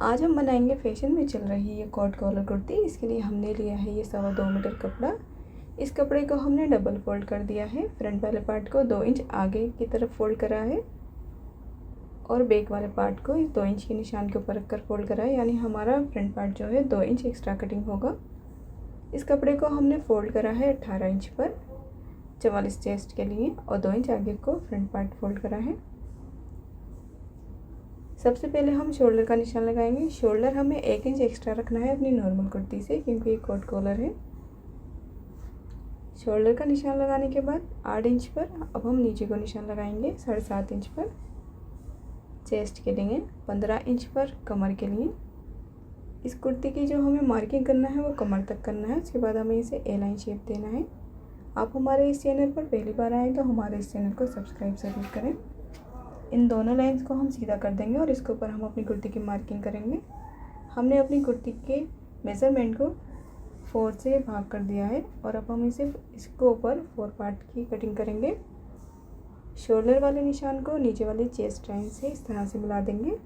आज हम बनाएंगे फैशन में चल रही ये कॉट कॉलर कुर्ती। इसके लिए हमने लिया है ये 2.25 मीटर कपड़ा। इस कपड़े को हमने डबल फोल्ड कर दिया है। फ्रंट वाले पार्ट को 2 इंच आगे की तरफ फोल्ड करा है और बैक वाले पार्ट को इस 2 इंच के निशान के ऊपर रखकर फोल्ड करा है, यानी हमारा फ्रंट पार्ट जो है 2 इंच एक्स्ट्रा कटिंग होगा। इस कपड़े को हमने फोल्ड करा है 18 इंच पर 44 चेस्ट के लिए और 2 इंच आगे को फ्रंट पार्ट फोल्ड करा है। सबसे पहले हम शोल्डर का निशान लगाएंगे। शोल्डर हमें 1 इंच एक्स्ट्रा रखना है अपनी नॉर्मल कुर्ती से, क्योंकि ये कोट कॉलर है। शोल्डर का निशान लगाने के बाद 8 इंच पर अब हम नीचे को निशान लगाएंगे 7.5 इंच पर चेस्ट के लिए, 15 इंच पर कमर के लिए। इस कुर्ती की जो हमें मार्किंग करना है वो कमर तक करना है। उसके बाद हमें इसे ए लाइन शेप देना है। आप हमारे इस चैनल पर पहली बार आएँ तो हमारे इस चैनल को सब्सक्राइब ज़रूर करें। इन दोनों लाइंस को हम सीधा कर देंगे और इसके ऊपर हम अपनी कुर्ती की मार्किंग करेंगे। हमने अपनी कुर्ती के मेज़रमेंट को 4 से भाग कर दिया है और अब हम इसको ऊपर 4 पार्ट की कटिंग करेंगे। शोल्डर वाले निशान को नीचे वाले चेस्ट लाइन से इस तरह से मिला देंगे।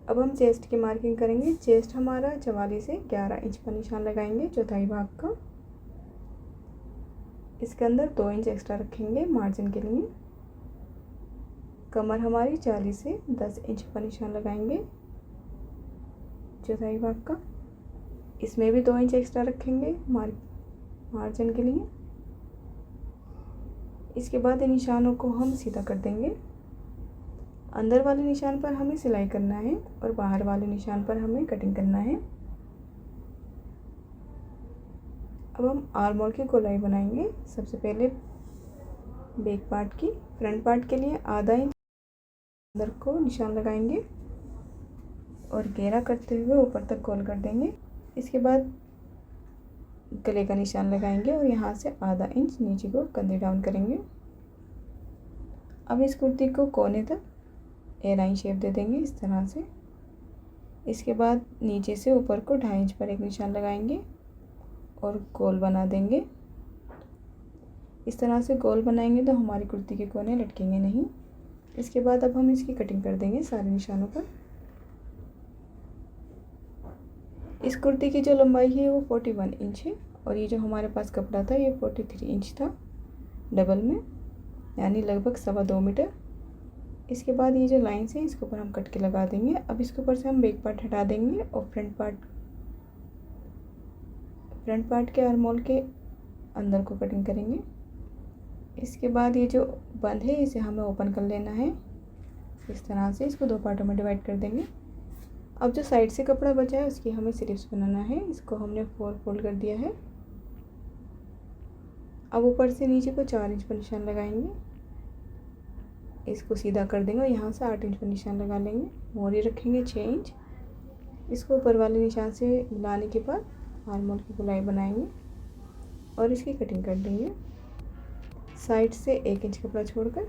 अब हम चेस्ट की मार्किंग करेंगे। चेस्ट हमारा 44 से 11 इंच पर निशान लगाएंगे चौथाई भाग का। इसके अंदर 2 इंच एक्स्ट्रा रखेंगे मार्जिन के लिए। कमर हमारी 40 से 10 इंच पर निशान लगाएंगे चौथाई भाग का। इसमें भी 2 इंच एक्स्ट्रा रखेंगे मार्जिन के लिए। इसके बाद इन निशानों को हम सीधा कर देंगे। अंदर वाले निशान पर हमें सिलाई करना है और बाहर वाले निशान पर हमें कटिंग करना है। अब हम आर्म होल की गोलाई बनाएंगे। सबसे पहले बैक पार्ट की, फ्रंट पार्ट के लिए आधा इंच अंदर को निशान लगाएंगे और घेरा करते हुए ऊपर तक गोल कर देंगे। इसके बाद गले का निशान लगाएंगे और यहाँ से आधा इंच नीचे को कंधे डाउन करेंगे। अब इस कुर्ती को कोने तक ए लाइन शेप दे देंगे इस तरह से। इसके बाद नीचे से ऊपर को 2.5 इंच पर एक निशान लगाएंगे और गोल बना देंगे। इस तरह से गोल बनाएंगे तो हमारी कुर्ती के कोने लटकेंगे नहीं। इसके बाद अब हम इसकी कटिंग कर देंगे सारे निशानों पर। इस कुर्ती की जो लंबाई है वो 41 इंच है और ये जो हमारे पास कपड़ा था ये 43 इंच था डबल में, यानी लगभग 2.25 मीटर। इसके बाद ये जो लाइन्स है इसके ऊपर हम कट के लगा देंगे। अब इसके ऊपर से हम बैक पार्ट हटा देंगे और फ्रंट पार्ट के आर्म होल के अंदर को कटिंग करेंगे। इसके बाद ये जो बंद है इसे हमें ओपन कर लेना है इस तरह से। इसको 2 पार्टों में डिवाइड कर देंगे। अब जो साइड से कपड़ा बचा है उसकी हमें स्लीव्स बनाना है। इसको हमने 4 फोल्ड कर दिया है। अब ऊपर से नीचे को 4 इंच पर निशान लगाएंगे। इसको सीधा कर देंगे और यहाँ से 8 इंच पर निशान लगा लेंगे। मोरी रखेंगे 6 इंच। इसको ऊपर वाले निशान से मिलाने के बाद आर्म होल की गोलाई बनाएंगे और इसकी कटिंग कर देंगे। साइड से 1 इंच कपड़ा छोड़कर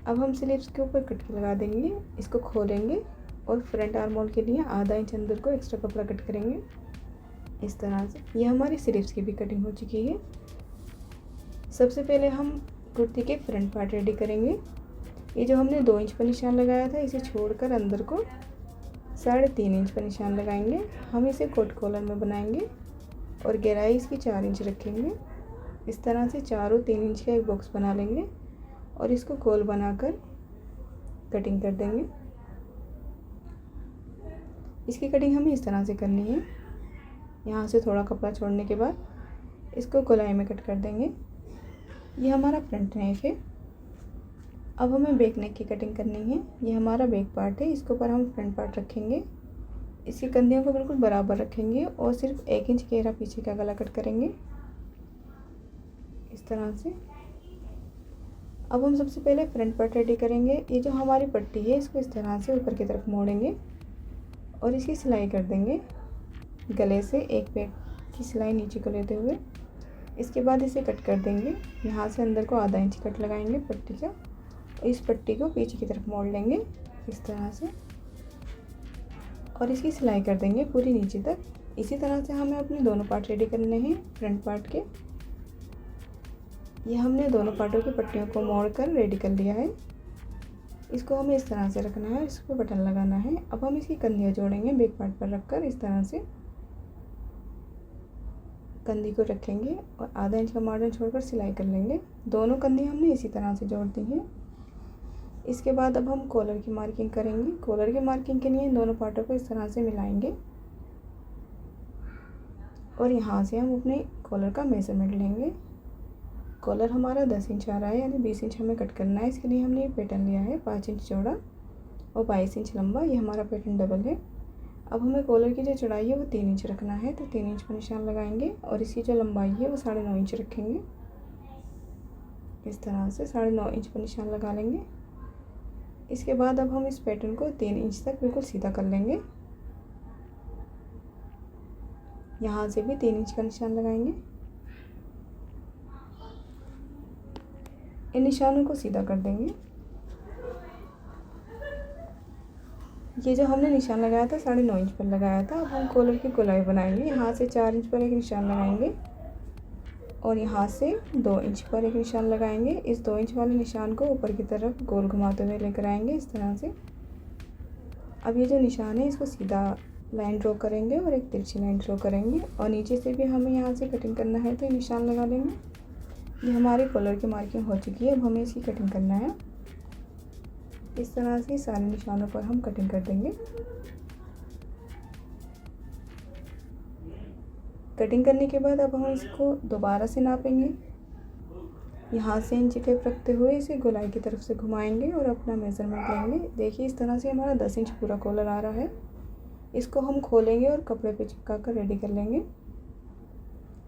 अब हम स्लीव्स के ऊपर कट के लगा देंगे। इसको खोलेंगे और फ्रंट आर्म होल के लिए आधा इंच अंदर को एक्स्ट्रा कपड़ा कट करेंगे इस तरह से। ये हमारी स्लीव्स की भी कटिंग हो चुकी है। सबसे पहले हम कुर्ती के फ्रंट पार्ट रेडी करेंगे। ये जो हमने 2 इंच पर निशान लगाया था इसे छोड़कर अंदर को 3.5 इंच पर निशान लगाएंगे। हम इसे कोट कॉलर में बनाएंगे और गहराई इसकी 4 इंच रखेंगे। इस तरह से चारों 3 इंच का एक बॉक्स बना लेंगे और इसको गोल बनाकर कटिंग कर देंगे। इसकी कटिंग हमें इस तरह से करनी है। यहाँ से थोड़ा कपड़ा छोड़ने के बाद इसको गोलाई में कट कर देंगे। ये हमारा फ्रंट नेक है। अब हमें बैक नेक की कटिंग करनी है। ये हमारा बैक पार्ट है, इसके ऊपर हम फ्रंट पार्ट रखेंगे। इसकी कंधियों को बिल्कुल बराबर रखेंगे और सिर्फ 1 इंच घेरा पीछे का गला कट करेंगे इस तरह से। अब हम सबसे पहले फ्रंट पार्ट रेडी करेंगे। ये जो हमारी पट्टी है इसको इस तरह से ऊपर की तरफ मोड़ेंगे और इसकी सिलाई कर देंगे गले से एक बैक की सिलाई नीचे को लेते हुए। इसके बाद इसे कट कर देंगे। यहाँ से अंदर को आधा इंच कट लगाएंगे पट्टी का। इस पट्टी को पीछे की तरफ मोड़ लेंगे इस तरह से और इसकी सिलाई कर देंगे पूरी नीचे तक। इसी तरह से हमें अपने दोनों पार्ट रेडी करने हैं फ्रंट पार्ट के। ये हमने दोनों पार्टों की पट्टियों को मोड़कर रेडी कर लिया है। इसको हमें इस तरह से रखना है, इस पर बटन लगाना है। अब हम इसकी कंधियाँ जोड़ेंगे बैक पार्ट पर रखकर। इस तरह से कंधी को रखेंगे और आधा इंच का मार्जिन छोड़कर सिलाई कर लेंगे। दोनों कंधी हमने इसी तरह से जोड़ दी हैं। इसके बाद अब हम कॉलर की मार्किंग करेंगे। कॉलर की मार्किंग के लिए इन दोनों पार्टों को इस तरह से मिलाएंगे और यहाँ से हम अपने कॉलर का मेज़रमेंट लेंगे। कॉलर हमारा 10 इंच आ रहा है, यानी 20 इंच हमें कट करना है। इसके लिए हमने ये पैटर्न लिया है 5 इंच चौड़ा और 22 इंच लंबा। ये हमारा पैटर्न डबल है। अब हमें कॉलर की जो चौड़ाई है वो 3 इंच रखना है, तो 3 इंच पर निशान लगाएंगे और इसकी जो लंबाई है वो 9.5 इंच रखेंगे। इस तरह से 9.5 इंच पर निशान लगा लेंगे। इसके बाद अब हम इस पैटर्न को 3 इंच तक बिल्कुल सीधा कर लेंगे। यहाँ से भी 3 इंच का निशान लगाएंगे। इन निशानों को सीधा कर देंगे। ये जो हमने निशान लगाया था 9.5 इंच पर लगाया था। अब हम कॉलर की गोलाई बनाएंगे। यहाँ से 4 इंच पर एक निशान लगाएंगे और यहाँ से 2 इंच पर एक निशान लगाएंगे। इस 2 इंच वाले निशान को ऊपर की तरफ गोल घुमाते हुए लेकर आएंगे इस तरह से। अब ये जो निशान है इसको सीधा लाइन ड्रॉ करेंगे और एक तिरछी लाइन ड्रॉ करेंगे और नीचे से भी हमें यहाँ से कटिंग करना है, तो ये निशान लगा लेंगे। ये हमारी कॉलर की मार्किंग हो चुकी है। अब हमें इसकी कटिंग करना है। इस तरह से सारे निशानों पर हम कटिंग कर देंगे। कटिंग करने के बाद अब हम इसको दोबारा से नापेंगे। यहाँ से इंची टेप रखते हुए इसे गोलाई की तरफ से घुमाएंगे और अपना मेज़रमेंट लेंगे। देखिए इस तरह से हमारा 10 इंच पूरा कॉलर आ रहा है। इसको हम खोलेंगे और कपड़े पे चिपका कर रेडी कर लेंगे।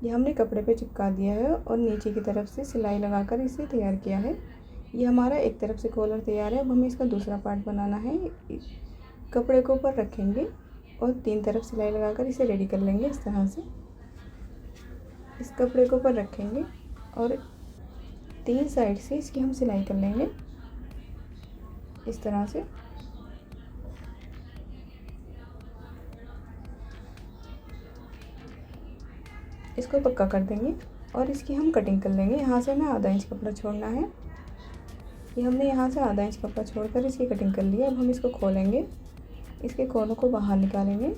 ये हमने कपड़े पे चिपका दिया है और नीचे की तरफ से सिलाई लगाकर इसे तैयार किया है। ये हमारा एक तरफ से कॉलर तैयार है। अब हमें इसका दूसरा पार्ट बनाना है। कपड़े को ऊपर रखेंगे और 3 तरफ सिलाई लगाकर इसे रेडी कर लेंगे इस तरह से। इस कपड़े को ऊपर रखेंगे और 3 साइड से इसकी हम सिलाई कर लेंगे इस तरह से। इसको पक्का कर देंगे और इसकी हम कटिंग कर लेंगे। यहाँ से हमें आधा इंच कपड़ा छोड़ना है। ये हमने यहाँ से आधा इंच कपड़ा छोड़कर इसकी कटिंग कर ली है। अब हम इसको खोलेंगे, इसके कोनों को बाहर निकालेंगे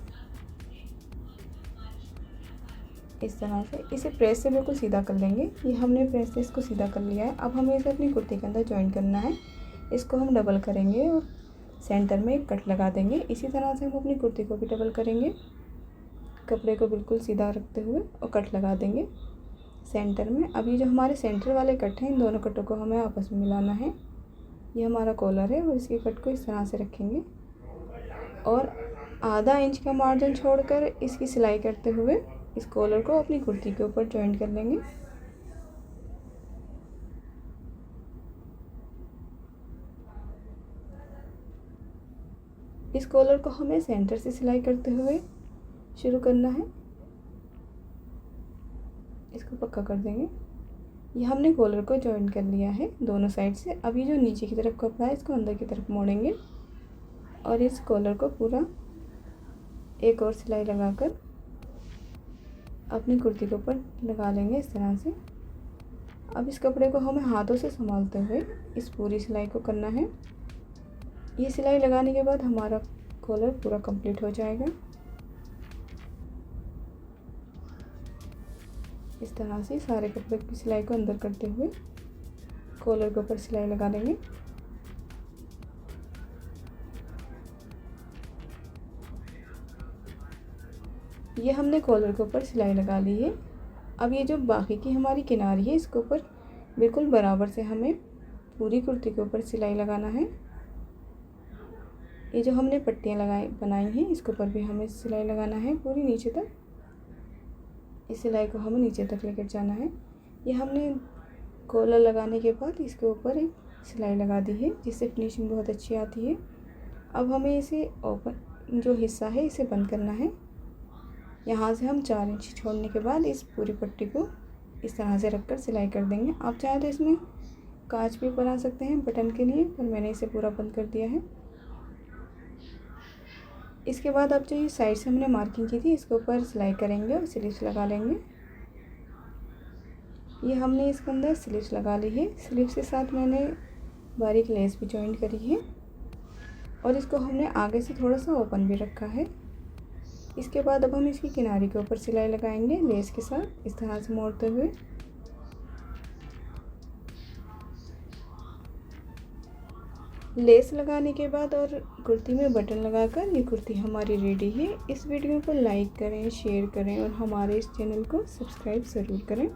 इस तरह से। इसे प्रेस से बिल्कुल सीधा कर लेंगे। ये हमने प्रेस से इसको सीधा कर लिया है। अब हमें इसे अपनी कुर्ती के अंदर जॉइन करना है। इसको हम डबल करेंगे और सेंटर में एक कट लगा देंगे। इसी तरह से हम अपनी कुर्ती को भी डबल करेंगे। कपड़े को बिल्कुल सीधा रखते हुए और कट लगा देंगे सेंटर में। अब ये जो हमारे सेंटर वाले कट हैं, इन दोनों कटों को हमें आपस में मिलाना है। ये हमारा कॉलर है और इसके कट को इस तरह से रखेंगे और आधा इंच का मार्जिन छोड़कर इसकी सिलाई करते हुए इस कॉलर को अपनी कुर्ती के ऊपर जॉइंट कर लेंगे। इस कॉलर को हमें सेंटर से सिलाई करते हुए शुरू करना है। इसको पक्का कर देंगे। ये हमने कॉलर को जॉइन कर लिया है दोनों साइड से। अब ये जो नीचे की तरफ कपड़ा है इसको अंदर की तरफ मोड़ेंगे और इस कॉलर को पूरा एक और सिलाई लगाकर अपनी कुर्ती के ऊपर लगा लेंगे इस तरह से। अब इस कपड़े को हमें हाथों से संभालते हुए इस पूरी सिलाई को करना है। ये सिलाई लगाने के बाद हमारा कॉलर पूरा कंप्लीट हो जाएगा। इस तरह से सारे कपड़े की सिलाई को अंदर करते हुए कॉलर के ऊपर सिलाई लगा लेंगे। ये हमने कॉलर के ऊपर सिलाई लगा ली है। अब ये जो बाकी की हमारी किनारी है इसके ऊपर बिल्कुल बराबर से हमें पूरी कुर्ती के ऊपर सिलाई लगाना है। ये जो हमने पट्टियाँ बनाई हैं इसके ऊपर भी हमें सिलाई लगाना है पूरी नीचे तक। इस सिलाई को हमें नीचे तक लेकर जाना है। ये हमने कॉलर लगाने के बाद इसके ऊपर एक सिलाई लगा दी है जिससे फिनिशिंग बहुत अच्छी आती है। अब हमें इसे ओपन जो हिस्सा है इसे बंद करना है। यहाँ से हम 4 इंच छोड़ने के बाद इस पूरी पट्टी को इस तरह से रखकर सिलाई कर देंगे। आप चाहें तो इसमें कांच भी बना सकते हैं बटन के लिए, पर मैंने इसे पूरा बंद कर दिया है। इसके बाद अब जो ये साइड से हमने मार्किंग की थी इसके ऊपर सिलाई करेंगे और स्लीव्स लगा लेंगे। ये हमने इसके अंदर स्लीव्स लगा ली है। स्लीव्स के साथ मैंने बारीक लेस भी जॉइंट करी है और इसको हमने आगे से थोड़ा सा ओपन भी रखा है। इसके बाद अब हम इसकी किनारे के ऊपर सिलाई लगाएंगे लेस के साथ, इस तरह से मोड़ते हुए। लेस लगाने के बाद और कुर्ती में बटन लगाकर ये कुर्ती हमारी रेडी है। इस वीडियो को लाइक करें, शेयर करें और हमारे इस चैनल को सब्सक्राइब ज़रूर करें।